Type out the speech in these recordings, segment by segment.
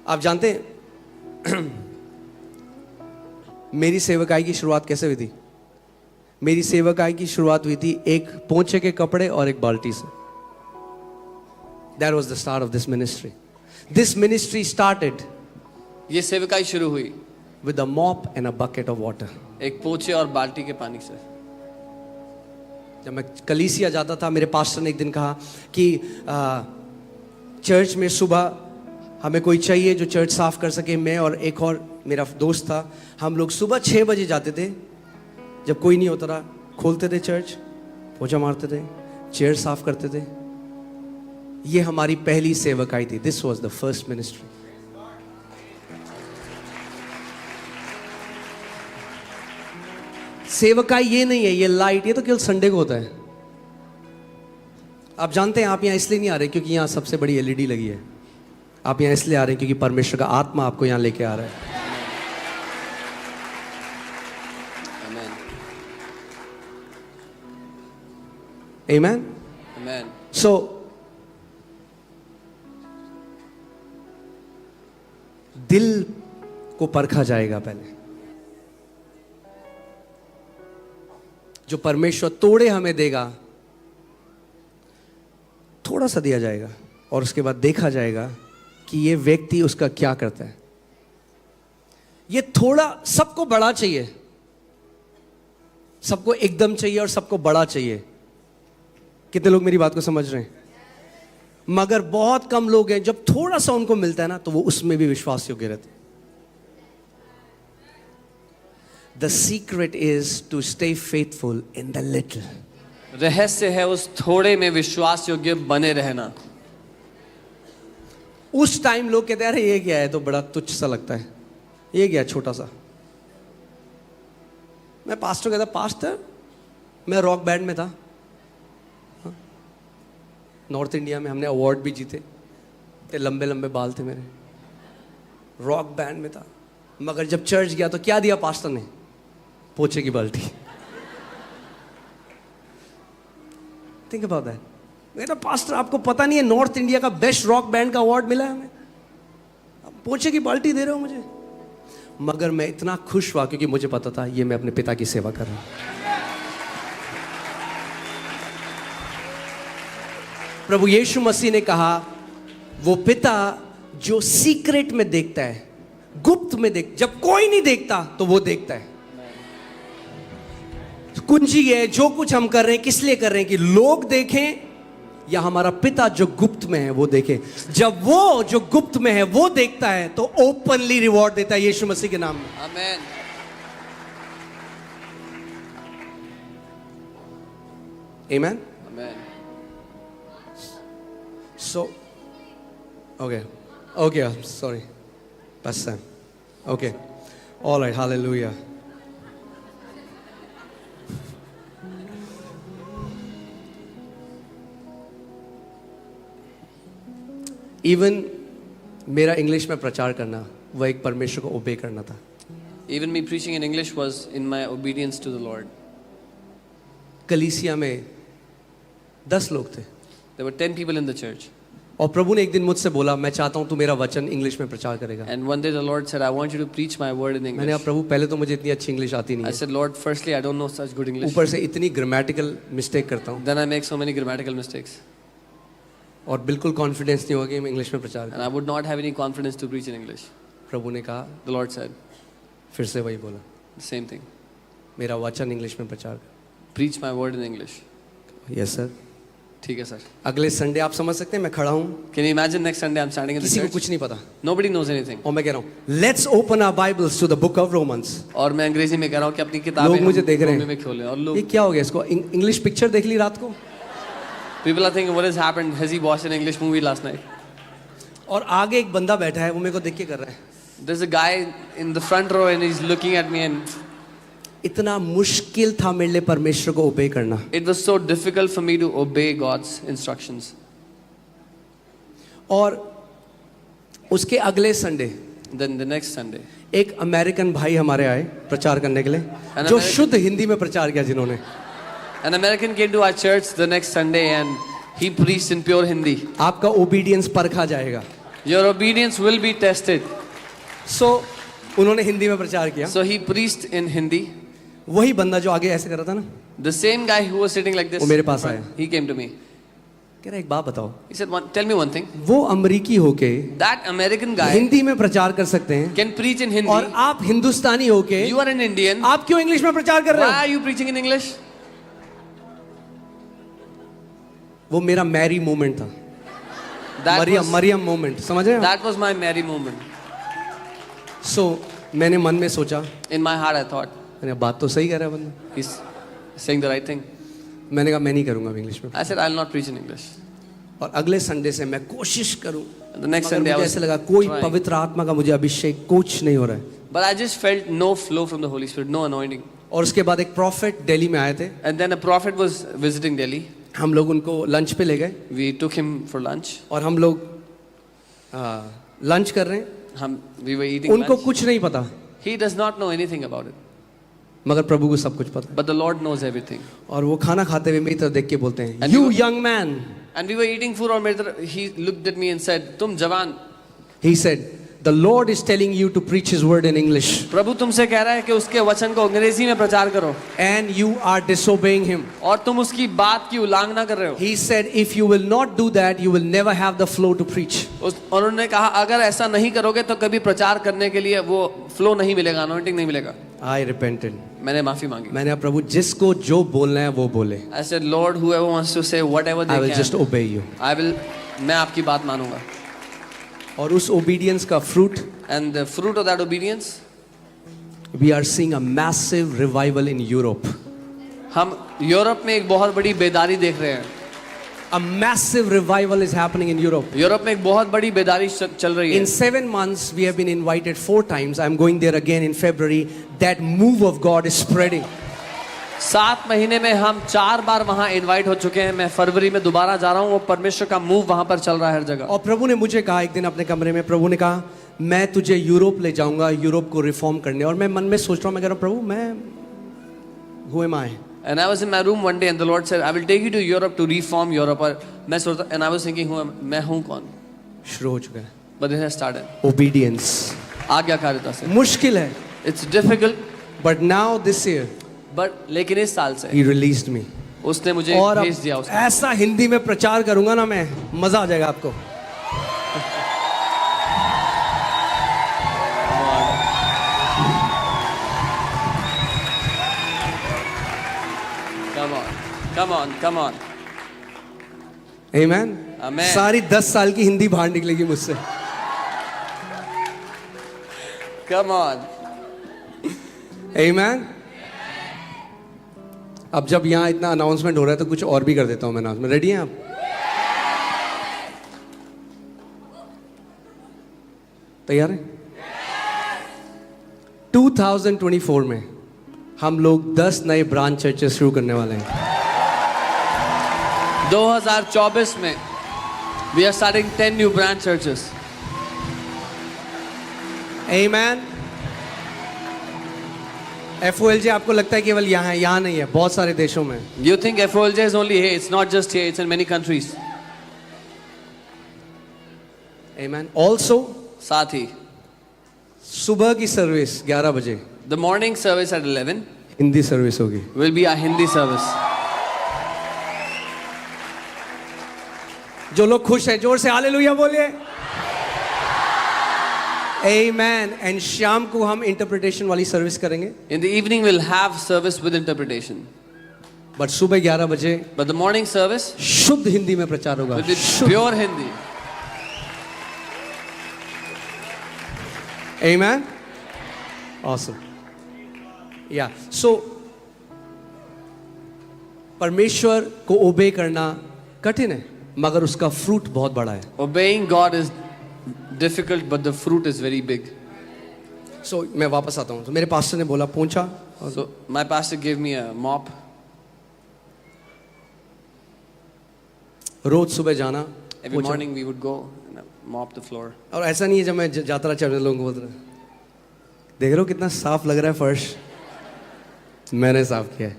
आप जानते हैं मेरी सेवकाई की शुरुआत कैसे हुई थी? मेरी सेवकाई की शुरुआत हुई थी एक पोंछे के कपड़े और एक बाल्टी से. That was the start of this ministry. This ministry started ये सेवकाई शुरू हुई with a mop and a bucket of water. एक पोछे और बाल्टी के पानी से. जब मैं कलीसिया जाता था, मेरे पास्टर ने एक दिन कहा कि चर्च में सुबह हमें कोई चाहिए जो चर्च साफ कर सके. मैं और एक और मेरा दोस्त था, हम लोग सुबह 6 बजे जाते थे. जब कोई नहीं होता था, खोलते थे चर्च, पोछा मारते थे, चेयर साफ करते थे. ये हमारी पहली सेवकाई थी. This was the first ministry. सेवकाई ये नहीं है, ये लाइट, ये तो केवल संडे को होता है. आप जानते हैं, आप यहां इसलिए नहीं आ रहे क्योंकि यहां सबसे बड़ी एलईडी लगी है. आप यहां इसलिए आ रहे हैं क्योंकि परमेश्वर का आत्मा आपको यहां लेके आ रहा है. Amen. Amen. So दिल को परखा जाएगा पहले. जो परमेश्वर तोड़े हमें देगा, थोड़ा सा दिया जाएगा और उसके बाद देखा जाएगा कि ये व्यक्ति उसका क्या करता है. ये थोड़ा सबको बड़ा चाहिए, सबको एकदम चाहिए और सबको बड़ा चाहिए. कितने लोग मेरी बात को समझ रहे हैं? मगर बहुत कम लोग हैं जब थोड़ा सा उनको मिलता है ना तो वो उसमें भी विश्वास योग्य रहते हैं. The secret is to stay faithful in the little. रहस्य है उस थोड़े में विश्वास योग्य बने रहना. उस टाइम लोग कहते हैं अरे ये क्या है, तो बड़ा तुच्छ सा लगता है, ये क्या है छोटा सा. मैं पास्टर कहता, पास्टर मैं रॉक बैंड में था, नॉर्थ इंडिया में. हमने अवार्ड भी जीते थे, लंबे लंबे बाल थे मेरे, रॉक बैंड में था. मगर जब चर्च गया तो क्या दिया पास्टर ने? पोछे की बाल्टी. Think about that. कहता पास्टर आपको पता नहीं है, नॉर्थ इंडिया का बेस्ट रॉक बैंड का अवार्ड मिला है हमें, आप पोछे की बाल्टी दे रहे हो मुझे. मगर मैं इतना खुश हुआ क्योंकि मुझे पता था ये मैं अपने पिता की सेवा कर रहा हूं. प्रभु यीशु मसीह ने कहा वो पिता जो सीक्रेट में देखता है, गुप्त में जब कोई नहीं देखता तो वो देखता है. कुंजी है जो कुछ हम कर रहे हैं, किस लिए कर रहे हैं? कि लोग देखें या हमारा पिता जो गुप्त में है वो देखे. जब वो जो गुप्त में है वो देखता है तो ओपनली रिवॉर्ड देता है यीशु मसीह के नाम में. आमीन. आमीन. आमीन. So, okay, I'm sorry, Pastor Sam. Okay, all right, hallelujah. Even मेरा इंग्लिश में प्रचार करना वह एक परमेश्वर को ओबे करना था. Even me preaching in English was in my obedience to the Lord. कलीसिया में 10 लोग थे. There were 10 people in the church. और प्रभु ने एक दिन मुझसे बोला, मैं चाहता हूं तू मेरा वचन इंग्लिश में प्रचार करेगा. And one day the Lord said, I want you to preach my word in English. मैंने कहा प्रभु पहले तो मुझे इतनी अच्छी इंग्लिश आती नहीं I है, said, Lord, firstly, I don't know such good English. ऊपर से इतनी ग्रामेटिकल मिस्टेक करता हूं Then I make so many grammatical mistakes. और बिल्कुल कॉन्फिडेंस नहीं होगा कि मैं इंग्लिश में प्रचार And I would not have any confidence to preach in English. प्रभु ने कहा, The Lord said, फिर से वही बोला, the same thing. मेरा वचन इंग्लिश में प्रचार कर. Preach my word in English. Yes sir. ठीक है सर. अगले संडे आप समझ सकते हैं मैं खड़ा हूं, Can you imagine next Sunday I'm standing in the किसी को church? कुछ नहीं पता Nobody knows anything. और मैं कह रहा हूं let's open our Bibles to the book of Romans. और मैं अंग्रेजी में कह रहा हूँ कि अपनी किताबें लोग मुझे देख रहे हैं, रोमी में खोलें. और ये लोग क्या हो गया इसको, इंग्लिश पिक्चर देख ली रात को. people are thinking, what has happened? Has he watched an English movie last night? और आगे एक बंदा बैठा है, वो मेरे को देख के कर रहा है. There's a guy in the front row and he's looking at me and इतना मुश्किल था मेरे लिए परमेश्वर को ओबे करना. it was so difficult for me to obey God's instructions. और उसके अगले Sunday Then the next Sunday, एक अमेरिकन भाई हमारे आए प्रचार करने के लिए, जो शुद्ध हिंदी में प्रचार किया जिन्होंने. an American came to our church the next Sunday and he preached in pure Hindi. आपका ओबीडियंस परखा जाएगा. Your obedience will be tested. सो उन्होंने हिंदी में प्रचार किया. So he preached in Hindi. वही बंदा जो आगे ऐसे कर रहा था ना, The same guy who was sitting like this, वो मेरे पास आया. he came to me. कह रहा एक बात बताओ, He said, tell me one thing. वो अमरीकी होके That American guy हिंदी में प्रचार कर सकते हैं can preach in Hindi. और आप हिंदुस्तानी होके You are an Indian. आप क्यों इंग्लिश में प्रचार कर रहे Why हो? are you preaching in English? वो मेरा मैरी मोमेंट था. That was, मरियम मोमेंट, समझ रहे हो? that was my Mary moment. सो मैंने मन में सोचा, In my heart, I thought, मैंने बात तो सही कर रहा है बंदा. he's saying the right thing. मैंने कहा मैं नहीं करूंगा अब इंग्लिश में. I said, I'll not preach in English. और अगले संडे से मैं कोशिश करूं. The next मगर Sunday, I मुझे was ऐसे लगा कोई trying. पवित्र आत्मा का मुझे अभिषेक कुछ नहीं हो रहा है. But I just felt no flow from the Holy Spirit, no anointing. और उसके बाद एक प्रॉफिट दिल्ली में आए थे. And then a prophet was visiting Delhi. हम लोग उनको लंच पे ले गए We took him for lunch. और हम लोग लंच कर रहे हैं. We were eating उनको lunch. कुछ नहीं पता, He does not know anything about it. मगर प्रभु को सब कुछ पता है. But the Lord knows everything. और वो खाना खाते हुए मेरी तरफ देख के बोलते हैं, And you we were- young man. And we were eating food और मेरे तरफ he looked at me and said, तुम जवान. He said, the Lord is telling you to preach his word in English प्रभु तुमसे कह रहा है कि उसके वचन को अंग्रेजी में प्रचार करो and you are disobeying him. और तुम उसकी बात की उल्लंघना कर रहे हो. He said, if you will not do that, you will never have the flow to preach. उन्होंने कहा अगर ऐसा नहीं करोगे तो कभी प्रचार करने के लिए वो फ्लो नहीं मिलेगा, अनॉइंटिंग नहीं मिलेगा. I repented. मैंने माफी मांगी. मैंने कहा, प्रभु जिसको जो बोलना है वो बोले. I said, Lord, whoever wants to say whatever I they will can, just obey you. मैं आपकी बात मानूंगा. और उस obedience का fruit, And the fruit of that obedience, we are seeing a massive revival in Europe. हम Europe में एक बहुत बड़ी बेदारी देख रहे हैं. A massive revival is happening in Europe. Europe में एक बहुत बड़ी बेदारी चल रही है. In 7 months, we have been invited 4 times. I'm going there again in February. That move of God is spreading. 7 महीने में हम 4 बार वहां इनवाइट हो चुके हैं. मैं फरवरी में दोबारा जा रहा हूं. वो परमेश्वर का मूव वहां पर चल रहा है हर जगह. और प्रभु ने मुझे कहा एक दिन अपने कमरे में, प्रभु ने कहा मैं तुझे यूरोप ले जाऊंगा, यूरोप को रिफॉर्म करने. और मैं मन में सोच रहा हूँ, मैं कह रहा हूँ प्रभु मैं who am I? And I was in my room one day and the Lord said, I will take you to Europe to reform Europe. और मैं सोचता, and I was thinking, मैं हूँ कौन? शुरू हो चुका है. But it has started. Obedience. आज्ञाकारिता से. मुश्किल है. It's difficult. But now this year, But लेकिन इस साल से He released me. उसने मुझे और भेज दिया. अब उसने. ऐसा हिंदी में प्रचार करूंगा ना मैं, मजा आ जाएगा आपको. Come on, come on. Amen. Amen. सारी 10 साल की हिंदी बाहर निकलेगी मुझसे. Come on. Amen. अब जब यहाँ इतना अनाउंसमेंट हो रहा है तो कुछ और भी कर देता हूँ मैं अनाउंसमेंट. रेडी हैं आप? तैयार हैं? 2024 में हम लोग 10 नए ब्रांच चर्चेस शुरू करने वाले हैं. 2024 में we are starting 10 new branch churches. Amen. FOLJ आपको लगता है केवल यहाँ है? यहाँ नहीं है, बहुत सारे देशों में. You think FOLJ is only here? It's not just here. It's in many countries. Amen. Also, साथ ही सुबह की सर्विस 11 बजे the morning service at 11 Hindi service होगी. will be our Hindi service. जो लोग खुश हैं जोर से हालेलुया बोलिए. Amen. एंड शाम को हम इंटरप्रिटेशन वाली सर्विस करेंगे. In the evening we'll have service with interpretation. But सुबह 11 बजे But the morning service शुद्ध हिंदी में प्रचार होगा. will be pure Hindi. Amen. Awesome. Yeah. So परमेश्वर को ओबे करना कठिन है, मगर उसका फ्रूट बहुत बड़ा है. Obeying God is difficult, but the fruit is very big. So मैं वापस आता हूँ. तो मेरे पास्टर ने बोला पूछा. So my pastor gave me a mop. रोज सुबह जाना. Every morning we would go and mop the floor. और ऐसा नहीं है जब मैं जाता रहा चढ़ने लोगों को बोलता रहा, देख रहे हो कितना साफ लग रहा है फर्श, मैंने साफ किया है.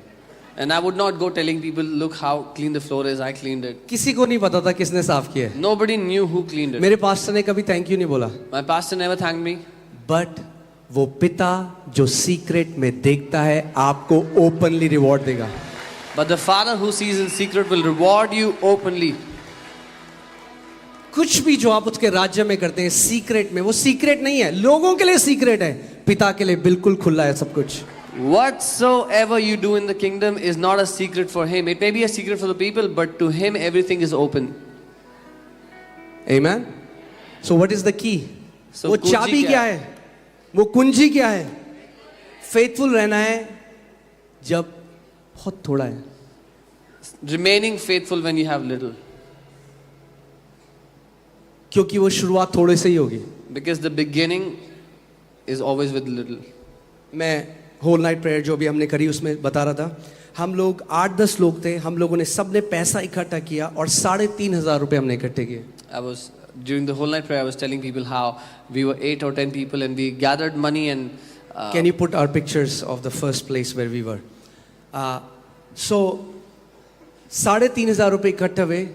And I would not go telling people, look how clean the floor is, I cleaned it. किसी को नहीं पता था किसने साफ किया है। Nobody knew who cleaned it. मेरे पास्टर ने कभी थैंक यू नहीं बोला, My pastor never thanked me. But वो पिता जो सीक्रेट में देखता है आपको ओपनली रिवॉर्ड देगा। But the Father who sees in secret will reward you openly. कुछ भी जो आप उसके राज्य में करते हैं सीक्रेट में, वो सीक्रेट नहीं है, लोगों के लिए सीक्रेट है, पिता के लिए बिल्कुल खुला है सब कुछ। Whatsoever you do in the kingdom is not a secret for him. It may be a secret for the people, but to him everything is open. Amen. So what is the key? So वो कुंजी चाबी क्या क्या है? वो कुंजी क्या है? फेथफुल रहना है जब बहुत थोड़ा है। Remaining faithful when you have little. क्योंकि वो शुरुआत थोड़े से ही होगी। Because the beginning is always with little. मैं होल नाइट प्रेयर जो भी हमने करी उसमें बता रहा था, हम लोग 8-10 लोग थे, हम लोगों ने सबने पैसा इकट्ठा किया और 3,500 रुपए हमने इकट्ठे किए। During the whole night prayer, I was telling people how we were 8 or 10 people and we gathered money and. Can you put our pictures of the first place where we were? So 3,500 रुपए इकट्ठे हुए।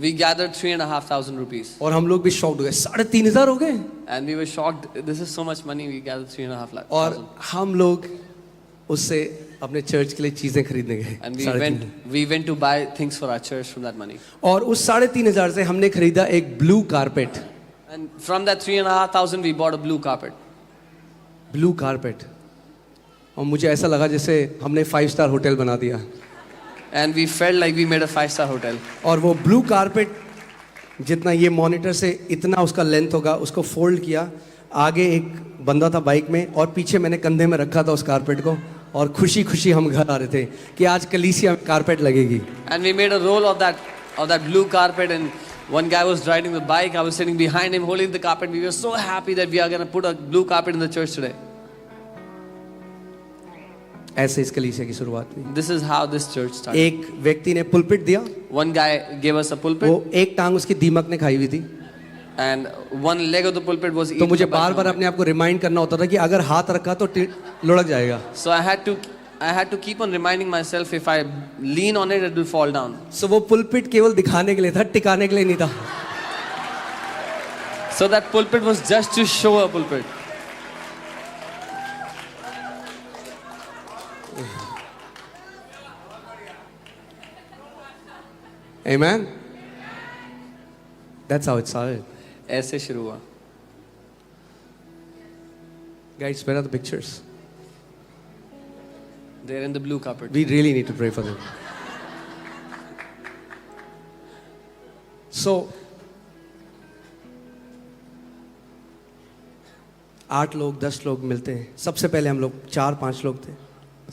We gathered 3,500 rupees. और हम लोग भी shocked हो गए, 3,500 हो गए। And we were shocked. This is so much money. We gathered 3.5 lakh. और हम लोग उससे अपने चर्च के लिए चीजें खरीदने गए। And we went to buy things for our church from that money. और उस 3,500 से हमने खरीदा एक blue carpet. And from that 3,500 we bought a blue carpet. Blue carpet. और मुझे ऐसा लगा जैसे हमने 5 स्टार होटल बना दिया। And we felt like we made a 5-star hotel. और वो ब्लू कारपेट जितना ये मॉनिटर से इतना उसका लेंथ होगा, उसको फोल्ड किया, आगे एक बंदा था बाइक में और पीछे मैंने कंधे में रखा था उस कारपेट को, और खुशी खुशी हम घर आ रहे थे कि आज कलीसिया में कारपेट लगेगी। And we made a roll of that blue carpet, and one guy was riding the bike. I was sitting behind him holding the carpet. We were so happy that we are going to put a blue carpet in the church today. ऐसे इस कलीसिया की शुरुआत हुई। This is how this church started. एक व्यक्ति ने pulpit दिया, One guy gave us a pulpit, वो एक टांग उसकी दीमक ने खाई हुई थी। and one leg of the pulpit was तो eaten मुझे by बार बार termite. अपने आप को रिमाइंड करना होता था कि अगर हाथ रखा तो लुढ़क जाएगा। So I had to keep on reminding myself, if I lean on it, it will fall down. सो वो पुलपिट केवल दिखाने के लिए था, टिकाने के लिए नहीं था। So that pulpit was just to show a pulpit. Amen. That's how it started. ऐसे शुरू हुआ. Guys, where are the pictures? They're in the blue carpet. We really need to pray for them. So 8 लोग 10 लोग मिलते हैं। सबसे पहले हम लोग 4-5 लोग थे।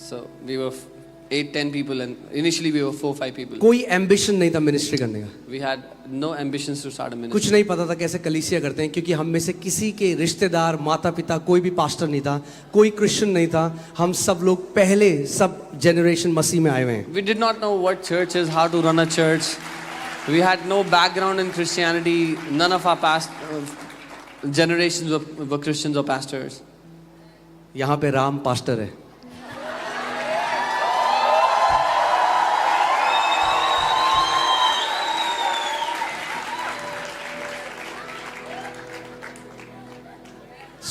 So we were 8-10 people, and initially we were 4-5 people. कोई एम्बिशन नहीं था मिनिस्ट्री करने का, We had no ambitions to start a ministry. कुछ नहीं पता था कैसे कलीसिया करते हैं, क्योंकि हम में से किसी के रिश्तेदार, माता पिता, कोई भी पास्टर नहीं था, कोई क्रिश्चियन नहीं था। हम सब लोग पहले सब जनरेशन मसीह में आए हुए हैं। We did not know what church is, how to run a church. We had no background in Christianity. None of our past generations were Christians or pastors. यहाँ पे राम पास्टर है।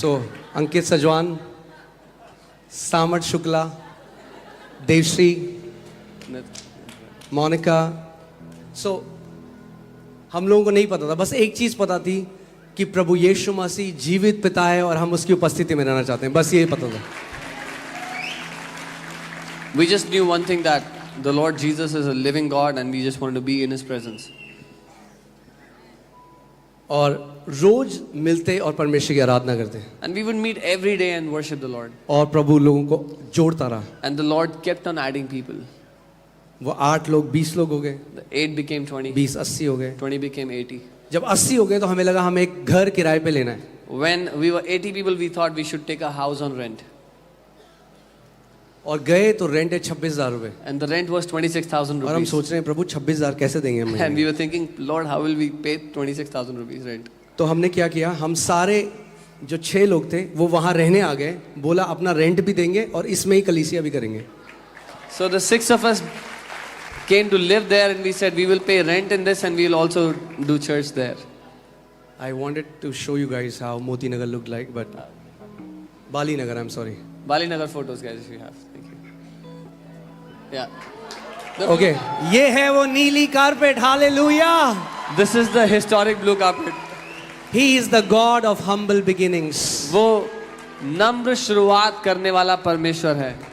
सो अंकित सजवान, सामर्थ शुक्ला, देवश्री, मोनिका। सो हम लोगों को नहीं पता था, बस एक चीज पता थी कि प्रभु यीशु मसीह जीवित पिता है और हम उसकी उपस्थिति में रहना चाहते हैं, बस ये पता था। We just knew one thing, that the Lord Jesus is a living God and we just wanted to be in His presence. और रोज मिलते और परमेश्वर की आराधना करते। And we would meet every day and worship the Lord. और प्रभु लोगों को जोड़ता रहा। And the Lord kept on adding people. वो 8 लोग 20 लोग हो गए, The 8 became 20, 20 80 हो गए। 20 became 80. जब 80 हो गए तो हमें लगा हमें एक घर किराए पे लेना है। When we were 80 people, we thought we should take a house on rent. और गए तो रेंट है 26,000 रुपए। And the rent was 26,000 और हम rupees. सोच रहे हैं प्रभु 26,000 कैसे देंगे हम? And we were thinking, Lord, how will we pay 26,000 rupees rent? तो हमने क्या किया, हम सारे जो 6 लोग थे वो वहाँ रहने आ गए, बोला अपना रेंट भी देंगे और इसमें ही कलीसिया भी करेंगे। So the 6 of us came to live there, and we said we will pay rent in this and we will also do church there. I wanted to show you guys how Moti Nagar looked like, but Bali Nagar, I'm sorry. Bali Nagar photos, guys, if you have. Thank you. Yeah. Okay, ये है वो नीली carpet, hallelujah. This is the historic blue carpet. He is the God of humble beginnings. वो नम्र शुरुआत करने वाला परमेश्वर है.